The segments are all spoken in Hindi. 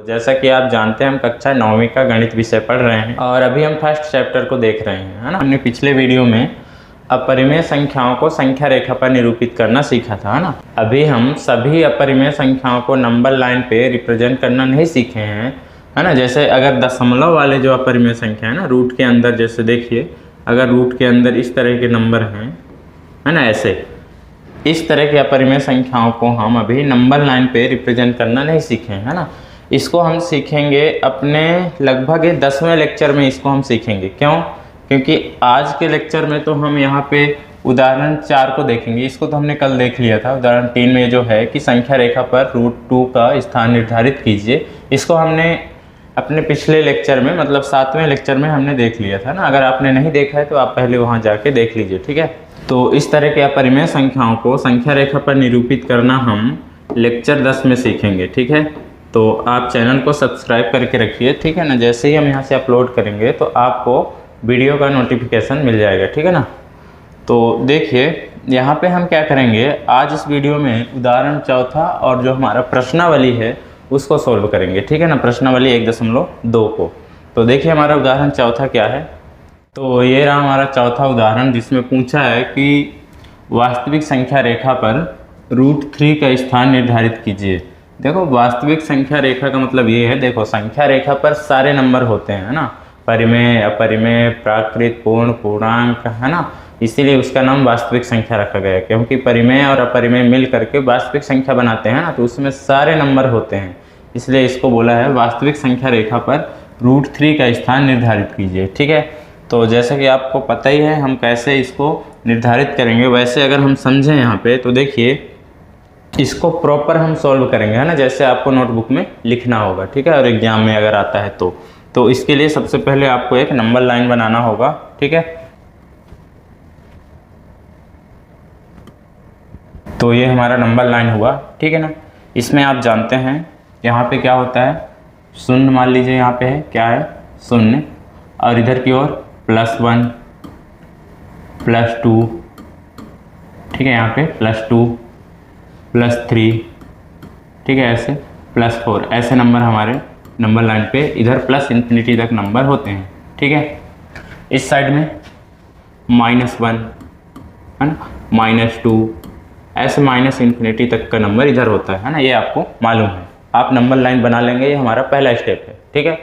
जैसा कि आप जानते हैं हम कक्षा 9वीं का गणित विषय पढ़ रहे हैं और अभी हम फर्स्ट चैप्टर को देख रहे हैं, है ना। हमने पिछले वीडियो में अपरिमेय संख्याओं को संख्या रेखा पर निरूपित करना सीखा था, है ना। अभी हम सभी अपरिमेय संख्याओं को नंबर लाइन पे रिप्रेजेंट करना नहीं सीखे हैं, है ना। जैसे अगर दशमलव वाले जो अपरिमेय संख्या है ना, रूट के अंदर, जैसे देखिए अगर रूट के अंदर इस तरह के नंबर हैं, है ना, ऐसे इस तरह की अपरिमेय संख्याओं को हम अभी नंबर लाइन पे रिप्रेजेंट करना नहीं सीखे हैं, है ना। इसको हम सीखेंगे अपने लगभग 10वें लेक्चर में, इसको हम सीखेंगे। क्यों? क्योंकि आज के लेक्चर में तो हम यहाँ पे उदाहरण 4 को देखेंगे। इसको तो हमने कल देख लिया था। उदाहरण 3 में जो है कि संख्या रेखा पर √2 का स्थान निर्धारित कीजिए, इसको हमने अपने पिछले लेक्चर में, मतलब 7वें लेक्चर में हमने देख लिया था ना। अगर आपने नहीं देखा है तो आप पहले वहाँ जाके देख लीजिए, ठीक है। तो इस तरह के अपरिमेय संख्याओं को संख्या रेखा पर निरूपित करना हम लेक्चर 10 में सीखेंगे, ठीक है। तो आप चैनल को सब्सक्राइब करके रखिए, ठीक है ना। जैसे ही हम यहाँ से अपलोड करेंगे तो आपको वीडियो का नोटिफिकेशन मिल जाएगा, ठीक है ना। तो देखिए यहाँ पे हम क्या करेंगे, आज इस वीडियो में उदाहरण 4 और जो हमारा प्रश्नावली है उसको सोल्व करेंगे, ठीक है ना। प्रश्नावली 1.2 को। तो देखिए हमारा उदाहरण 4 क्या है। तो ये रहा हमारा 4था उदाहरण, जिसमें पूछा है कि वास्तविक संख्या रेखा पर √3 का स्थान निर्धारित कीजिए। देखो वास्तविक संख्या रेखा का मतलब ये है, देखो संख्या रेखा पर सारे नंबर होते हैं, है ना। परिमेय, अपरिमेय, प्राकृत, पूर्ण, पूर्णांक, है ना। इसीलिए उसका नाम वास्तविक संख्या रखा गया है, क्योंकि परिमेय और अपरिमेय मिल करके वास्तविक संख्या बनाते हैं ना, तो उसमें सारे नंबर होते हैं, इसलिए इसको बोला है वास्तविक संख्या रेखा पर √3 का स्थान निर्धारित कीजिए, ठीक है। तो जैसा कि आपको पता ही है हम कैसे इसको निर्धारित करेंगे। वैसे अगर हम समझें यहाँ पे तो देखिए इसको प्रॉपर हम सॉल्व करेंगे, है ना, जैसे आपको नोटबुक में लिखना होगा, ठीक है। और एग्जाम में अगर आता है तो इसके लिए सबसे पहले आपको एक नंबर लाइन बनाना होगा, ठीक है। तो ये हमारा नंबर लाइन हुआ, ठीक है ना। इसमें आप जानते हैं यहाँ पे क्या होता है, शून्य मान लीजिए यहाँ पे है, क्या है, शून्य, और इधर की ओर +1 +2, ठीक है, यहाँ पे +2 +3, ठीक है, ऐसे +4, ऐसे नंबर हमारे नंबर लाइन पे इधर +∞ तक नंबर होते हैं, ठीक है। इस साइड में -1, है ना, -2, ऐसे -∞ तक का नंबर इधर होता है ना, ये आपको मालूम है। आप नंबर लाइन बना लेंगे, ये हमारा पहला स्टेप है, ठीक है।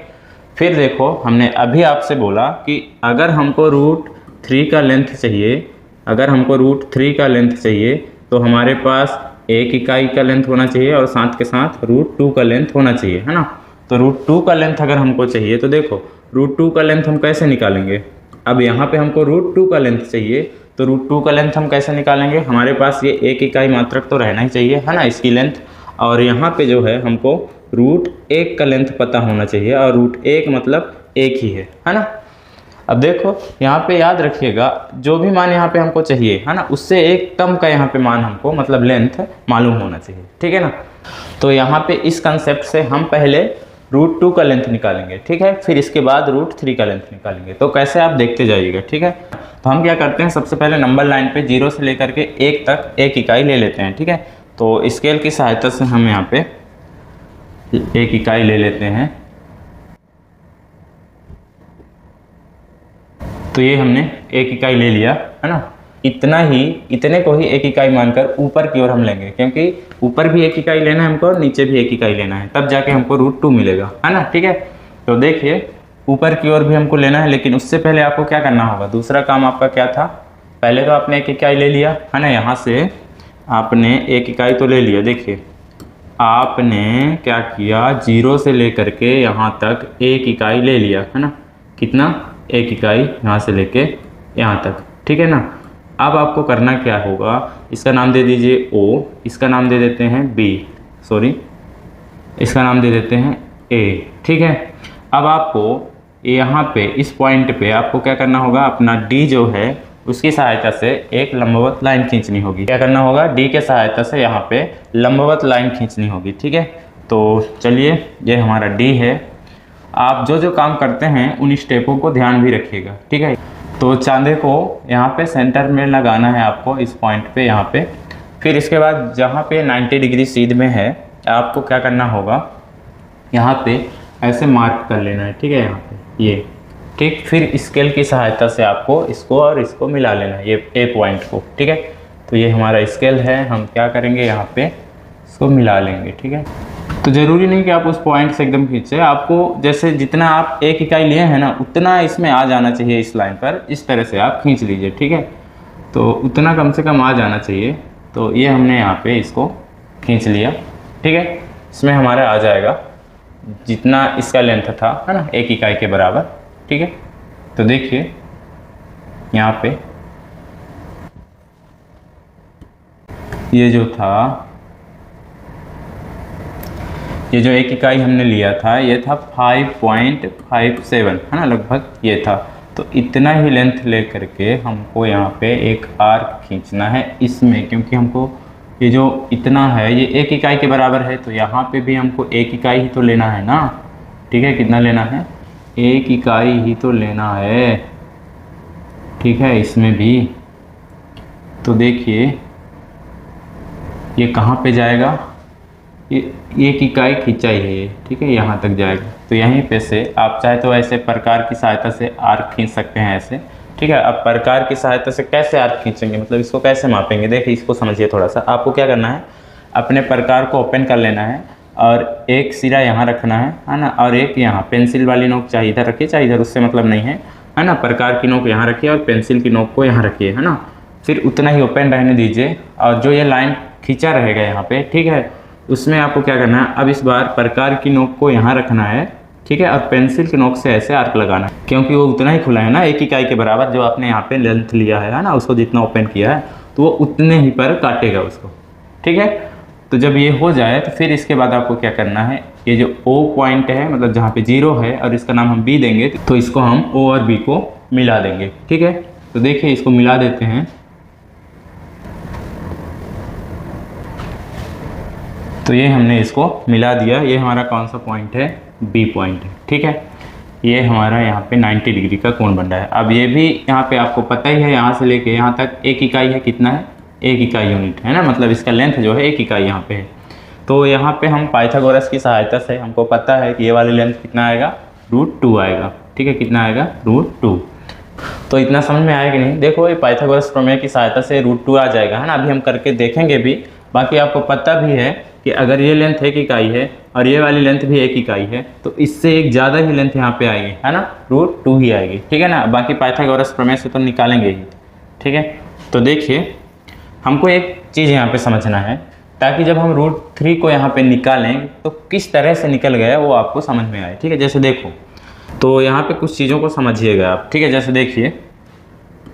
फिर देखो हमने अभी आपसे बोला कि अगर हमको √3 का लेंथ चाहिए, अगर हमको √3 का लेंथ चाहिए तो हमारे पास 1 इकाई का लेंथ होना चाहिए और साथ के साथ √2 का लेंथ होना चाहिए, है ना। तो √2 का लेंथ अगर हमको चाहिए तो देखो √2 का लेंथ हम कैसे निकालेंगे। अब यहाँ पे हमको √2 का लेंथ चाहिए, तो √2 का लेंथ हम कैसे निकालेंगे। हमारे पास ये 1 इकाई मात्रक तो रहना ही चाहिए, है ना, इसकी लेंथ। और यहाँ पे जो है हमको √1 का लेंथ पता होना चाहिए, और √1 मतलब 1 ही है ना। अब देखो यहाँ पे याद रखिएगा, जो भी मान यहाँ पे हमको चाहिए, है ना, उससे एक कम का यहाँ पे मान हमको, मतलब लेंथ मालूम होना चाहिए, ठीक है ना। तो यहाँ पे इस कंसेप्ट से हम पहले √2 का लेंथ निकालेंगे, ठीक है, फिर इसके बाद √3 का लेंथ निकालेंगे। तो कैसे आप देखते जाइएगा, ठीक है। तो हम क्या करते हैं, सबसे पहले नंबर लाइन पे 0 से लेकर के 1 तक 1 इकाई ले लेते हैं, ठीक है। तो स्केल की सहायता से हम यहाँ पे 1 इकाई ले लेते हैं। तो ये हमने 1 इकाई ले लिया, है ना। इतने को ही 1 इकाई मानकर ऊपर की ओर हम लेंगे, क्योंकि ऊपर भी 1 इकाई लेना है हमको और नीचे भी 1 इकाई लेना है, तब जाके हमको √2 मिलेगा, है ना, ठीक है। तो देखिए ऊपर की ओर भी हमको लेना है, लेकिन उससे पहले आपको क्या करना होगा, दूसरा काम आपका क्या था। पहले तो आपने 1 इकाई ले लिया, है ना, यहाँ से आपने 1 इकाई तो ले लिया। देखिए आपने क्या किया, 0 से लेकर के यहाँ तक 1 इकाई ले लिया, है ना। कितना, 1 इकाई यहाँ से लेके यहाँ तक, ठीक है ना। अब आपको करना क्या होगा, इसका नाम दे दीजिए O, इसका नाम दे देते हैं B, सॉरी इसका नाम दे देते हैं A, ठीक है। अब आपको यहाँ पे इस पॉइंट पे आपको क्या करना होगा, अपना D जो है उसकी सहायता से एक लंबवत लाइन खींचनी होगी। क्या करना होगा, D के सहायता से यहाँ पे लंबवत लाइन खींचनी होगी, ठीक है। तो चलिए ये हमारा D है। आप जो जो काम करते हैं उन स्टेपों को ध्यान भी रखिएगा, ठीक है। तो चांदे को यहाँ पे सेंटर में लगाना है आपको, इस पॉइंट पे यहाँ पे। फिर इसके बाद जहाँ पे 90 डिग्री सीध में है आपको क्या करना होगा, यहाँ पे ऐसे मार्क कर लेना है, ठीक है, यहाँ पे ये, ठीक। फिर स्केल की सहायता से आपको इसको और इसको मिला लेना है, ये ए पॉइंट को, ठीक है। तो ये हमारा स्केल है, हम क्या करेंगे यहाँ पे इसको मिला लेंगे, ठीक है। तो ज़रूरी नहीं कि आप उस पॉइंट से एकदम खींचे, आपको जैसे जितना आप एक इकाई लिए हैं ना उतना इसमें आ जाना चाहिए, इस लाइन पर इस तरह से आप खींच लीजिए, ठीक है। तो उतना कम से कम आ जाना चाहिए। तो ये हमने यहाँ पे इसको खींच लिया, ठीक है। इसमें हमारा आ जाएगा जितना इसका लेंथ था, है ना, एक इकाई के बराबर, ठीक है। तो देखिए यहाँ पे ये जो था, ये जो एक इकाई हमने लिया था ये था 5.57, है ना, लगभग ये था। तो इतना ही लेंथ ले करके हमको यहाँ पे एक आर्क खींचना है इसमें, क्योंकि हमको ये जो इतना है ये एक इकाई के बराबर है, तो यहाँ पे भी हमको एक इकाई ही तो लेना है ना, ठीक है। कितना लेना है? एक इकाई ही तो लेना है, ठीक है, इसमें भी। तो देखिए ये कहाँ पे जाएगा, ये एक इकाई खींचा ही है ये, ठीक है, यहाँ तक जाएगा। तो यहीं पे से आप चाहे तो ऐसे प्रकार की सहायता से आर्क खींच सकते हैं ऐसे, ठीक है। अब प्रकार की सहायता से कैसे आर्क खींचेंगे, मतलब इसको कैसे मापेंगे, देखिए इसको समझिए थोड़ा सा। आपको क्या करना है, अपने प्रकार को ओपन कर लेना है और एक सिरा यहाँ रखना है ना, और एक यहाँ पेंसिल वाली नोक चाहे इधर रखिए चाहे इधर, उससे मतलब नहीं है ना। प्रकार की नोक यहाँ रखिए और पेंसिल की नोक को यहाँ रखिए, है ना। फिर उतना ही ओपन रहने दीजिए और जो ये लाइन खींचा रहेगा यहाँ पे, ठीक है, उसमें आपको क्या करना है, अब इस बार प्रकार की नोक को यहाँ रखना है, ठीक है, और पेंसिल की नोक से ऐसे आर्क लगाना है, क्योंकि वो उतना ही खुला है ना, एक इकाई के बराबर जो आपने यहाँ पे लेंथ लिया है ना, उसको जितना ओपन किया है तो वो उतने ही पर काटेगा उसको, ठीक है। तो जब ये हो जाए तो फिर इसके बाद आपको क्या करना है, ये जो O पॉइंट है, मतलब जहाँ पे 0 है और इसका नाम हम B देंगे, तो इसको हम O और B को मिला देंगे, ठीक है। तो देखिए इसको मिला देते हैं। तो ये हमने इसको मिला दिया, ये हमारा कौन सा पॉइंट है, B पॉइंट है, ठीक है। ये हमारा यहाँ पे 90 डिग्री का कोण बन रहा है। अब ये भी यहाँ पे आपको पता ही है, यहाँ से लेके यहाँ तक एक इकाई है, कितना है, एक इकाई यूनिट, है ना, मतलब इसका लेंथ जो है एक इकाई यहाँ पे है। तो यहाँ पे हम पाइथागोरस की सहायता से हमको पता है कि ये वाली लेंथ कितना आएगा, √2 आएगा, ठीक है। कितना आएगा, √2। तो इतना समझ में आया कि नहीं? देखो ये पाइथागोरस प्रमेय की सहायता से √2 आ जाएगा, है ना। अभी हम करके देखेंगे भी। बाकी आपको पता भी है कि अगर ये लेंथ एक इकाई है और ये वाली लेंथ भी एक इकाई है तो इससे एक ज़्यादा ही लेंथ यहाँ पे आएगी, है ना, √2 ही आएगी, ठीक है ना। बाकी पाइथागोरस प्रमेय से तो निकालेंगे ही, ठीक है। तो देखिए हमको एक चीज़ यहाँ पे समझना है, ताकि जब हम √3 को यहाँ पे निकालें तो किस तरह से निकल गया वो आपको समझ में आए, ठीक है। जैसे देखो, तो यहाँ पे कुछ चीज़ों को समझिएगा आप, ठीक है। जैसे देखिए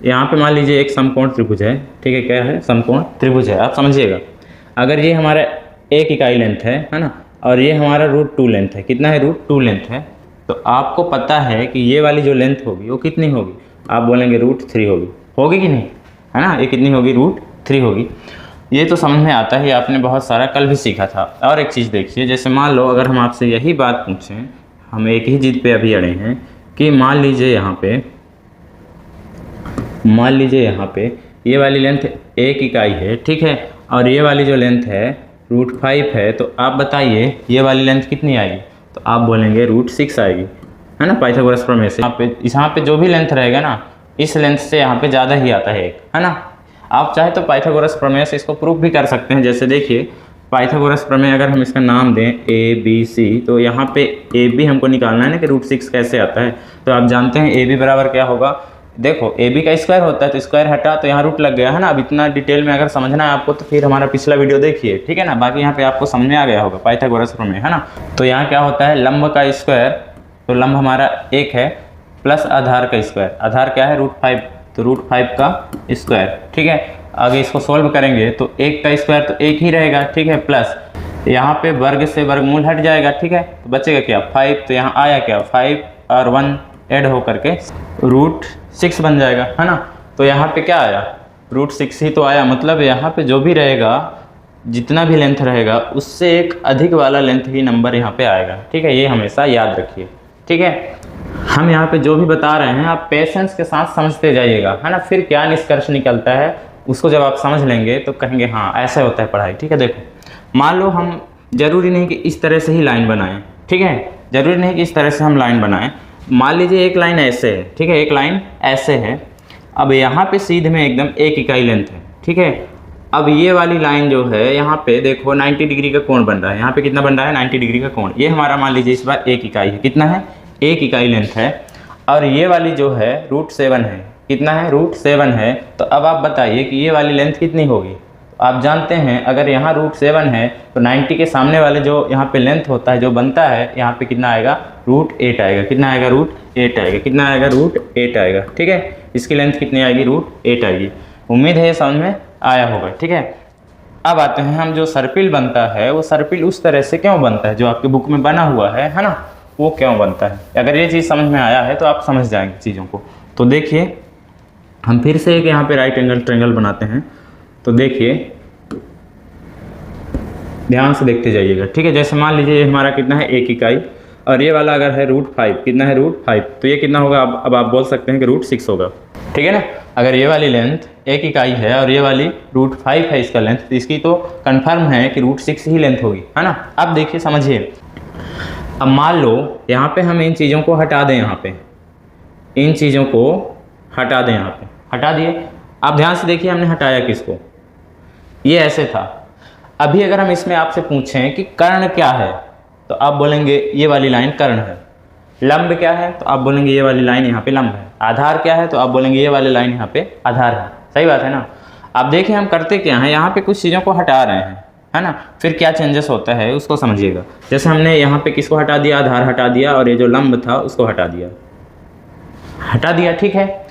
यहाँ पे मान लीजिए एक समकोण त्रिभुज है, ठीक है, क्या है, समकोण त्रिभुज है। आप समझिएगा, अगर ये हमारा एक इकाई लेंथ है ना, और ये हमारा √2 लेंथ है, कितना है, √2 लेंथ है, तो आपको पता है कि ये वाली जो लेंथ होगी वो कितनी होगी, आप बोलेंगे √3 होगी कि नहीं, है ना। ये कितनी होगी, √3 होगी। ये तो समझ में आता है, आपने बहुत सारा कल भी सीखा था। और एक चीज़ देखिए, जैसे मान लो अगर हम आपसे यही बात पूछें, हम एक ही जिद पे अभी अड़े हैं कि मान लीजिए यहाँ पे ये वाली लेंथ एक इकाई है, ठीक है, और ये वाली जो लेंथ है √5 है, तो आप बताइए ये वाली लेंथ कितनी आएगी, तो आप बोलेंगे √6 आएगी, है ना, पाइथागोरस प्रमेय से। यहाँ पे जो भी लेंथ रहेगा ना, इस लेंथ से यहाँ पे ज़्यादा ही आता है एक, है ना। आप चाहे तो पाइथागोरस प्रमेय से इसको प्रूफ भी कर सकते हैं। जैसे देखिए पाइथागोरस प्रमेय, अगर हम इसका नाम दें ABC, तो यहाँ पे AB हमको निकालना है ना कि √6 कैसे आता है। तो आप जानते हैं AB बराबर क्या होगा, देखो AB का स्क्वायर होता है, तो स्क्वायर हटा तो यहाँ रूट लग गया, है ना। अब इतना डिटेल में अगर समझना है आपको तो फिर हमारा पिछला वीडियो देखिए, ठीक है ना। बाकी यहाँ पे आपको समझ में आ गया होगा पाइथागोरस प्रमेय, है ना। तो यहाँ क्या होता है, लंब का स्क्वायर, तो लंब हमारा 1 है, प्लस आधार का स्क्वायर, आधार क्या है, √5, तो √5 का स्क्वायर, ठीक है। आगे इसको सोल्व करेंगे तो 1 का स्क्वायर तो 1 ही रहेगा, ठीक है, प्लस यहाँ पे वर्ग से वर्गमूल हट जाएगा, ठीक है, तो बचेगा क्या, 5, तो यहाँ आया क्या, 5 और 1 ऐड होकर के √6 बन जाएगा, है ना। तो यहाँ पे क्या आया, √6 ही तो आया, मतलब यहाँ पे जो भी रहेगा, जितना भी लेंथ रहेगा उससे एक अधिक वाला लेंथ ही नंबर यहाँ पे आएगा, ठीक है। ये हमेशा याद रखिए, ठीक है। हम यहाँ पे जो भी बता रहे हैं आप पेशेंस के साथ समझते जाइएगा, है ना। फिर क्या निष्कर्ष निकलता है उसको जब आप समझ लेंगे तो कहेंगे हाँ ऐसा होता है पढ़ाई, ठीक है। देखो मान लो हम, जरूरी नहीं कि इस तरह से ही लाइन बनाएं, ठीक है। ज़रूरी नहीं कि इस तरह से हम लाइन बनाएं। मान लीजिए एक लाइन ऐसे है, ठीक है, एक लाइन ऐसे है। अब यहाँ पे सीधे में एकदम 1 इकाई लेंथ है, ठीक है। अब ये वाली लाइन जो है यहाँ पे देखो 90 डिग्री का कोण बन रहा है। यहाँ पे कितना बन रहा है? 90 डिग्री का कोण। ये हमारा मान लीजिए इस बार 1 इकाई है। कितना है? 1 इकाई लेंथ है। और ये वाली जो है √7 है। कितना है? √7 है। तो अब आप बताइए कि ये वाली लेंथ कितनी होगी? तो आप जानते हैं अगर यहाँ √7 है तो 90 के सामने वाले जो यहाँ पे लेंथ होता है जो बनता है यहाँ पे कितना आएगा? √8 आएगा। कितना आएगा? √8 आएगा। कितना आएगा? √8 आएगा, ठीक है। इसकी लेंथ कितनी आएगी? √8 आएगी। उम्मीद है ये समझ में आया होगा, ठीक है। अब आते हैं हम, जो सर्पिल बनता है वो सर्पिल उस तरह से क्यों बनता है जो आपके बुक में बना हुआ है ना, वो क्यों बनता है। अगर ये चीज़ समझ में आया है तो आप समझ जाएंगे चीज़ों को। तो देखिए हम फिर से एक यहाँ पे राइट एंगल ट्रायंगल बनाते हैं। तो देखिए ध्यान से देखते जाइएगा, ठीक है। जैसे मान लीजिए हमारा कितना है? 1 इकाई, और ये वाला अगर है √5, कितना है? √5, तो ये कितना होगा? अब आप बोल सकते हैं कि √6 होगा, ठीक है ना। अगर ये वाली लेंथ 1 इकाई है और ये वाली √5 है इसका लेंथ, तो इसकी तो कंफर्म है कि √6 ही लेंथ होगी, है ना। अब देखिए समझिए, अब मान लो यहाँ पे हम इन चीज़ों को हटा दें, यहाँ पे इन चीज़ों को हटा दें, यहाँ पे हटा दिए। आप ध्यान से देखिए हमने हटाया किसको? ये ऐसे था। अभी अगर हम इसमें आपसे पूछें कि कर्ण क्या है तो आप बोलेंगे ये वाली लाइन कर्ण है। लंब क्या है तो आप बोलेंगे ये वाली लाइन यहाँ पे लंब है। आधार क्या है तो आप बोलेंगे ये वाली लाइन यहाँ पे आधार है। सही बात है ना। आप देखिए हम करते क्या हैं, यहाँ पे कुछ चीज़ों को हटा रहे हैं, है ना। फिर क्या चेंजेस होता है उसको समझिएगा। जैसे हमने यहाँ पे किसको हटा दिया? आधार हटा दिया, और ये जो लंब था उसको हटा दिया, ठीक है।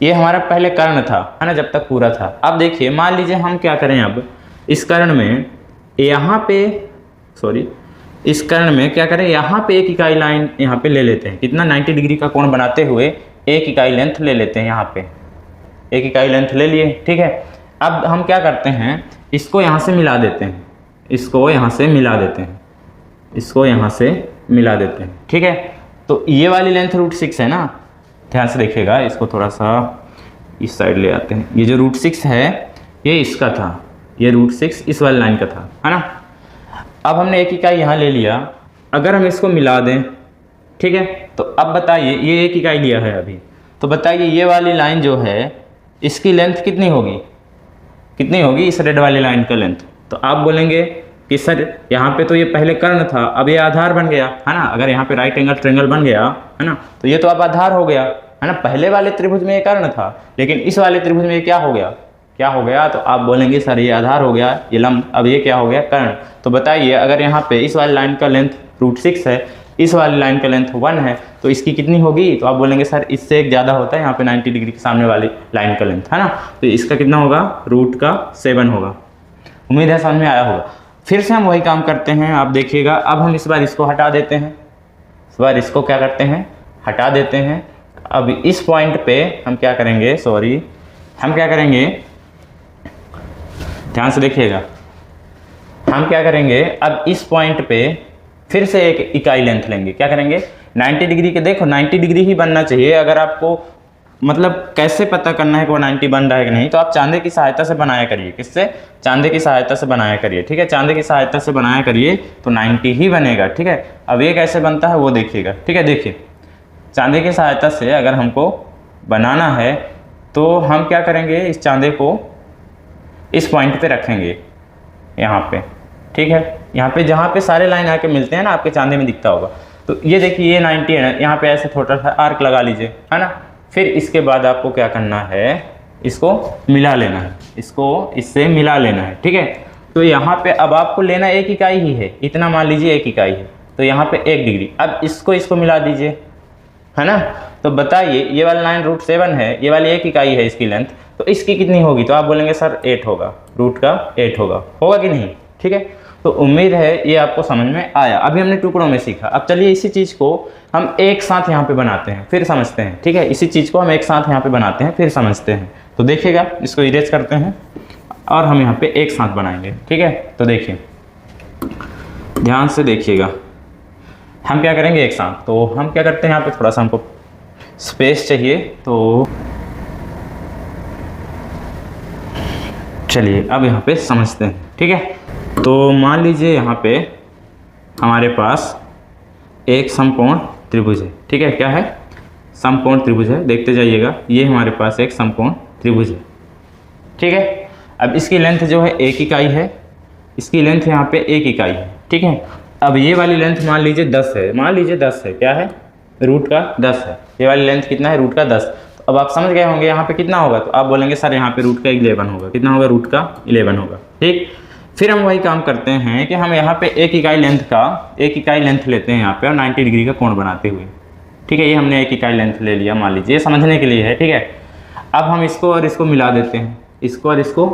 ये हमारा पहले कर्ण था, है ना, जब तक पूरा था। अब देखिए मान लीजिए हम क्या करें, अब इस कर्ण में यहाँ पे इस कर्ण में क्या करें, यहाँ पे 1 इकाई लाइन यहाँ पे ले लेते हैं। कितना? 90 डिग्री का कोण बनाते हुए 1 इकाई लेंथ ले लेते हैं। यहाँ पे 1 इकाई लेंथ ले लिए, ठीक है। अब हम क्या करते हैं, इसको यहाँ से मिला देते हैं, इसको यहाँ से मिला देते हैं, इसको यहाँ से मिला देते हैं, ठीक है। तो ये वाली लेंथ √6 है ना। ध्यान से देखिएगा, इसको थोड़ा सा इस साइड ले आते हैं। ये जो √6 है ये इसका था, ये √6 इस वाली लाइन का था, है ना। अब हमने 1 इकाई यहाँ ले लिया। अगर हम इसको मिला दें, ठीक है, तो अब बताइए ये 1 इकाई लिया है अभी, तो बताइए ये वाली लाइन जो है इसकी लेंथ कितनी होगी? कितनी होगी इस रेड वाली लाइन का लेंथ? तो आप बोलेंगे कि सर यहाँ पे तो ये पहले कर्ण था, अब ये आधार बन गया, है ना। अगर यहाँ पे राइट एंगल ट्रायंगल बन गया, है ना, तो ये तो अब आधार हो गया, है ना। पहले वाले त्रिभुज में ये कर्ण था, लेकिन इस वाले त्रिभुज में ये क्या हो गया? तो आप बोलेंगे सर ये आधार हो गया, ये लंब, अब ये क्या हो गया? कर्ण। तो बताइए अगर यहाँ पे इस वाली लाइन का लेंथ √6 है, इस वाली लाइन का लेंथ 1 है, तो इसकी कितनी होगी? तो आप बोलेंगे सर इससे एक ज़्यादा होता है, यहाँ पे 90 डिग्री के सामने वाली लाइन का लेंथ, है ना। तो इसका कितना होगा? √7 होगा। उम्मीद है समझ में आया होगा। फिर से हम वही काम करते हैं, आप देखिएगा। अब हम इस बार इसको हटा देते हैं, इस बार इसको क्या करते हैं? हटा देते हैं। अब इस पॉइंट पे हम क्या करेंगे, हम क्या करेंगे, ध्यान से देखिएगा, हम क्या करेंगे, अब इस पॉइंट पे फिर से 1 इकाई लेंथ लेंगे। क्या करेंगे? 90 डिग्री के, देखो 90 डिग्री ही बनना चाहिए। अगर आपको मतलब कैसे पता करना है कि वो 90 बन रहा है कि नहीं, तो आप चांदे की सहायता से बनाया करिए। किससे? चांदे की सहायता से बनाया करिए, ठीक है। चांदे की सहायता से बनाया करिए तो 90 ही बनेगा, ठीक है। अब ये कैसे बनता है वो देखिएगा, ठीक है। देखिए चांदे की सहायता से अगर हमको बनाना है तो हम क्या करेंगे, इस चांदे को इस पॉइंट पे रखेंगे, यहाँ पे, ठीक है। यहाँ पे जहाँ पे सारे लाइन आके मिलते हैं ना, आपके चांदे में दिखता होगा। तो ये देखिए ये 90 है ना, यहाँ पे ऐसे छोटा सा आर्क लगा लीजिए, है ना। फिर इसके बाद आपको क्या करना है, इसको मिला लेना है, इसको इससे मिला लेना है, ठीक है। तो यहाँ पे अब आपको लेना 1 इकाई ही है, इतना मान लीजिए 1 इकाई है, तो यहाँ पे 1 डिग्री। अब इसको मिला दीजिए, है ना। तो बताइए ये वाला लाइन √7 है, ये वाली 1 इकाई है इसकी लेंथ, तो इसकी कितनी होगी? तो आप बोलेंगे सर 8 होगा, √8 होगा कि नहीं, ठीक है। तो उम्मीद है ये आपको समझ में आया। अभी हमने टुकड़ों में सीखा। अब चलिए इसी चीज़ को हम एक साथ यहाँ पे बनाते हैं, फिर समझते हैं, ठीक है। इसी चीज़ को हम एक साथ यहाँ पे बनाते हैं, फिर समझते हैं। तो देखिएगा, इसको इरेज करते हैं और हम यहाँ पे एक साथ बनाएंगे, ठीक है। तो देखिए ध्यान से देखिएगा, हम क्या करेंगे एक साथ। तो हम क्या करते हैं, यहाँ पे थोड़ा सा हमको स्पेस चाहिए, तो चलिए अब यहाँ पे समझते हैं, ठीक है। तो मान लीजिए यहाँ पे हमारे पास एक समकोण त्रिभुज है। ठीक है, क्या है? समकोण त्रिभुज है। देखते जाइएगा, ये हमारे पास एक समकोण त्रिभुज है। ठीक है, अब इसकी लेंथ जो है 1 इकाई है, इसकी लेंथ यहाँ पे 1 इकाई है। ठीक है, अब ये वाली लेंथ मान लीजिए 10 है, मान लीजिए 10 है, क्या है? रूट का 10 है। ये वाली लेंथ कितना है? रूट का 10। तो अब आप समझ गए होंगे यहाँ पे कितना होगा, तो आप बोलेंगे सर यहाँ पे रूट का 11 होगा। कितना होगा? रूट का 11 होगा। ठीक, फिर हम वही काम करते हैं कि हम यहाँ पे 1 इकाई लेंथ लेते हैं यहाँ पे, और 90 डिग्री का कोण बनाते हुए। ठीक है, ये हमने 1 इकाई लेंथ ले लिया, मान लीजिए, समझने के लिए है। ठीक है, अब हम इसको और इसको मिला देते हैं, इसको और इसको